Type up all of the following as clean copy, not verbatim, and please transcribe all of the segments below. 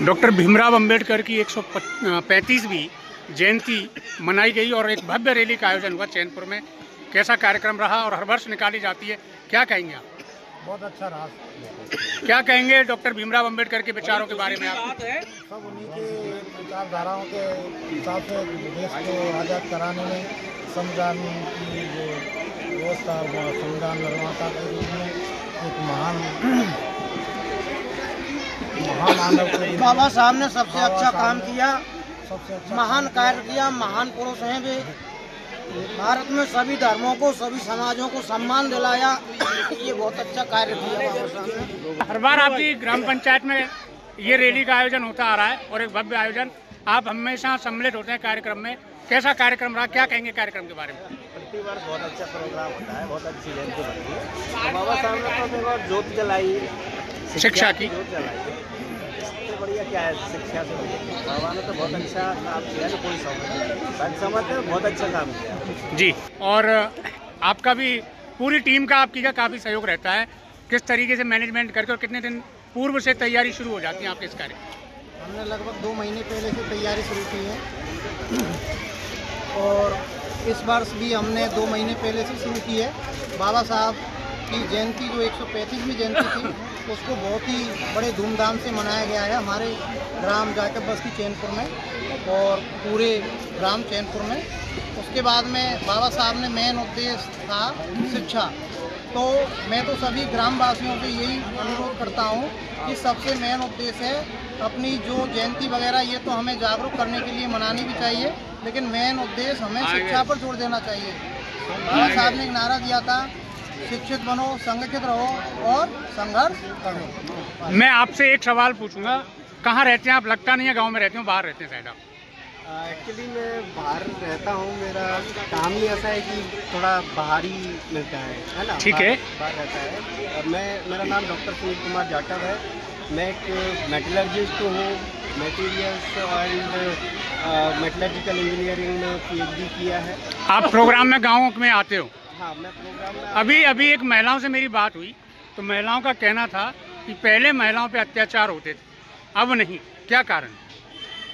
Doctor Bhimrao Ambedkar की 135वीं जयंती मनाई गई और एक भव्य रैली का आयोजन हुआ चैनपुर में। कैसा कार्यक्रम रहा और हर वर्ष निकाली जाती है, क्या कहेंगे आप? बहुत अच्छा रहा। क्या कहेंगे डॉक्टर भीमराव अंबेडकर के विचारों के बारे में आप? सब उन्हीं के विचारधाराओं के हिसाब से देश को आज़ाद कराने में संविधान की जो व्यवस्था संविधान निर्माता के रूप में एक महान बाबा साहब ने सबसे अच्छा काम किया, सबसे अच्छा महान कार्य किया। महान पुरुष हैं वे। भारत में सभी धर्मों को, सभी समाजों को सम्मान दिलाया। ये बहुत अच्छा कार्य किया बाबा साहब ने। हर बार आपकी ग्राम पंचायत में ये रैली का आयोजन होता आ रहा है और एक भव्य आयोजन, आप हमेशा सम्मिलित होते हैं कार्यक्रम में। कैसा कार्यक्रम रहा, क्या कहेंगे कार्यक्रम के बारे में? प्रति वर्ष बहुत अच्छा प्रोग्राम होता है, बहुत अच्छी जयंती बनती है। तो बाबा साहब ने तो ज्योत जलाई, शिक्षा की ज्योत जलाई। इससे बढ़िया क्या है शिक्षा से बढ़िया? बाबा ने तो बहुत अच्छा काम किया, जो कोई समझते हैं बहुत अच्छा काम किया जी। और आपका भी पूरी टीम का आपकी का काफ़ी सहयोग रहता है। किस तरीके से मैनेजमेंट करके और कितने दिन पूर्व से तैयारी शुरू हो जाती है आपके इस कार्य? हमने लगभग 2 महीने पहले से तैयारी शुरू की है और इस वर्ष भी हमने 2 महीने पहले से शुरू की है। बाबा साहब की जयंती जो 135वीं जयंती थी, उसको बहुत ही बड़े धूमधाम से मनाया गया है हमारे ग्राम जाकब बस्ती चैनपुर में और पूरे ग्राम चैनपुर में। उसके बाद में बाबा साहब ने मेन उद्देश्य था शिक्षा। तो मैं तो सभी ग्रामवासियों से यही अनुरोध करता हूँ कि सबसे मेन उद्देश्य है अपनी जो जयंती वगैरह, ये तो हमें जागरूक करने के लिए मनानी भी चाहिए, लेकिन मेन उद्देश्य हमें शिक्षा पर जोर देना चाहिए। बाबा साहब ने एक नारा दिया था, शिक्षित बनो, संगठित रहो और संघर्ष करो। मैं आपसे एक सवाल पूछूंगा, कहाँ रहते हैं आप? लगता नहीं है गांव में रहते हो, बाहर रहते हैं शायद आप। एक्चुअली मैं बाहर रहता हूँ। मेरा काम ही ऐसा है कि थोड़ा बाहरी मिलता है ना। ठीक है। बाहर रहता है। मेरा नाम डॉक्टर सुनील कुमार जाटव है। मैं एक मेटलर्जिस्ट हूँ। मटेरियल्स एंड मेटलर्जिकल इंजीनियरिंग में PhD किया है। आप प्रोग्राम में गाँव में आते हो? हाँ, मैं प्रोग्राम में अभी एक महिलाओं से मेरी बात हुई तो महिलाओं का कहना था कि पहले महिलाओं पे अत्याचार होते थे, अब नहीं। क्या कारण?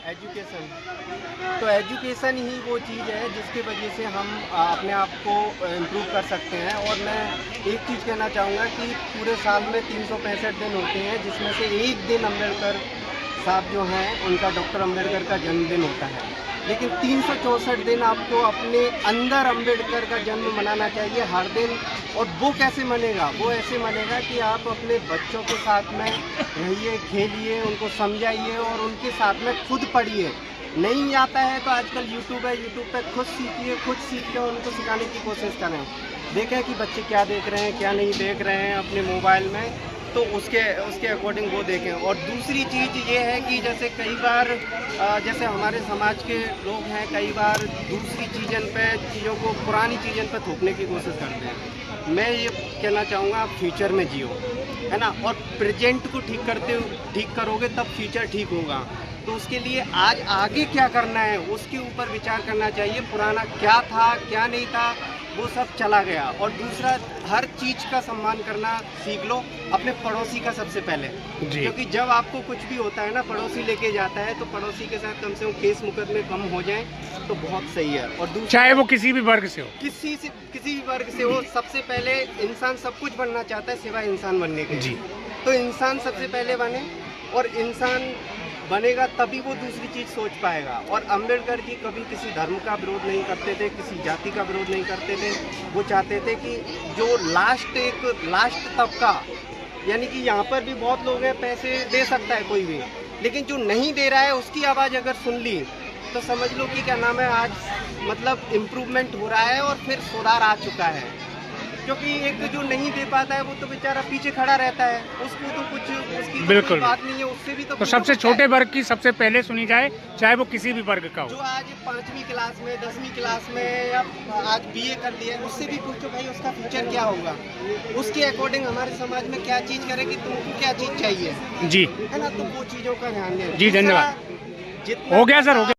एजुकेशन। तो एजुकेशन ही वो चीज़ है जिसकी वजह से हम अपने आप को इम्प्रूव कर सकते हैं। और मैं एक चीज़ कहना चाहूँगा कि पूरे साल में 365 दिन होते हैं, जिसमें से एक दिन अम्बेडकर साहब जो हैं उनका, डॉक्टर अम्बेडकर का जन्मदिन होता है। लेकिन 364 दिन आपको अपने अंदर अम्बेडकर का जन्म मनाना चाहिए हर दिन। और वो कैसे मनेगा? वो ऐसे मनेगा कि आप अपने बच्चों के साथ में रहिए, खेलिए, उनको समझाइए और उनके साथ में खुद पढ़िए। नहीं आता है तो आजकल यूट्यूब है, यूट्यूब पे खुद सीखिए, खुद सीख के उनको सिखाने की कोशिश करें। देखें कि बच्चे क्या देख रहे हैं, क्या नहीं देख रहे हैं अपने मोबाइल में, तो उसके अकॉर्डिंग वो देखें। और दूसरी चीज़ ये है कि जैसे कई बार जैसे हमारे समाज के लोग हैं, कई बार दूसरी चीज़ों को, पुरानी चीज़ों पे थोपने की कोशिश करते हैं। मैं ये कहना चाहूँगा, आप फ्यूचर में जियो, है ना। और प्रेजेंट को ठीक करोगे तब फ्यूचर ठीक होगा। तो उसके लिए आज आगे क्या करना है उसके ऊपर विचार करना चाहिए। पुराना क्या था, क्या नहीं था, वो सब चला गया। और दूसरा, हर चीज़ का सम्मान करना सीख लो, अपने पड़ोसी का सबसे पहले। क्योंकि जब आपको कुछ भी होता है ना, पड़ोसी लेके जाता है, तो पड़ोसी के साथ कम से कम केस मुकदमे कम हो जाएं तो बहुत सही है। और दूसरा, चाहे वो किसी भी वर्ग से हो, किसी भी वर्ग से हो, सबसे पहले इंसान सब कुछ बनना चाहता है सिवाय इंसान बनने के। जी। तो इंसान सबसे पहले बने, और इंसान बनेगा तभी वो दूसरी चीज़ सोच पाएगा। और अम्बेडकर जी कभी किसी धर्म का विरोध नहीं करते थे, किसी जाति का विरोध नहीं करते थे। वो चाहते थे कि जो लास्ट तबका, यानी कि यहाँ पर भी बहुत लोग हैं, पैसे दे सकता है कोई भी, लेकिन जो नहीं दे रहा है उसकी आवाज़ अगर सुन ली तो समझ लो कि क्या नाम है, आज मतलब इम्प्रूवमेंट हो रहा है और फिर सुधार आ चुका है। क्योंकि एक जो नहीं दे पाता है वो तो बेचारा पीछे खड़ा रहता है, उसको तो कुछ उसकी बिल्कुल बात नहीं है, उससे भी तो सबसे छोटे वर्ग की सबसे पहले सुनी जाए, चाहे वो किसी भी वर्ग का हो। जो आज 5वीं क्लास में, 10वीं क्लास में, या आज BA कर लिया, उससे भी पूछो भाई उसका फ्यूचर क्या होगा, उसके अकॉर्डिंग हमारे समाज में क्या चीज़ करे कि तुमको क्या चीज़ चाहिए, जी, है ना। तो वो चीज़ों का ध्यान दें। जी, धन्यवाद। हो गया सर, हो गया।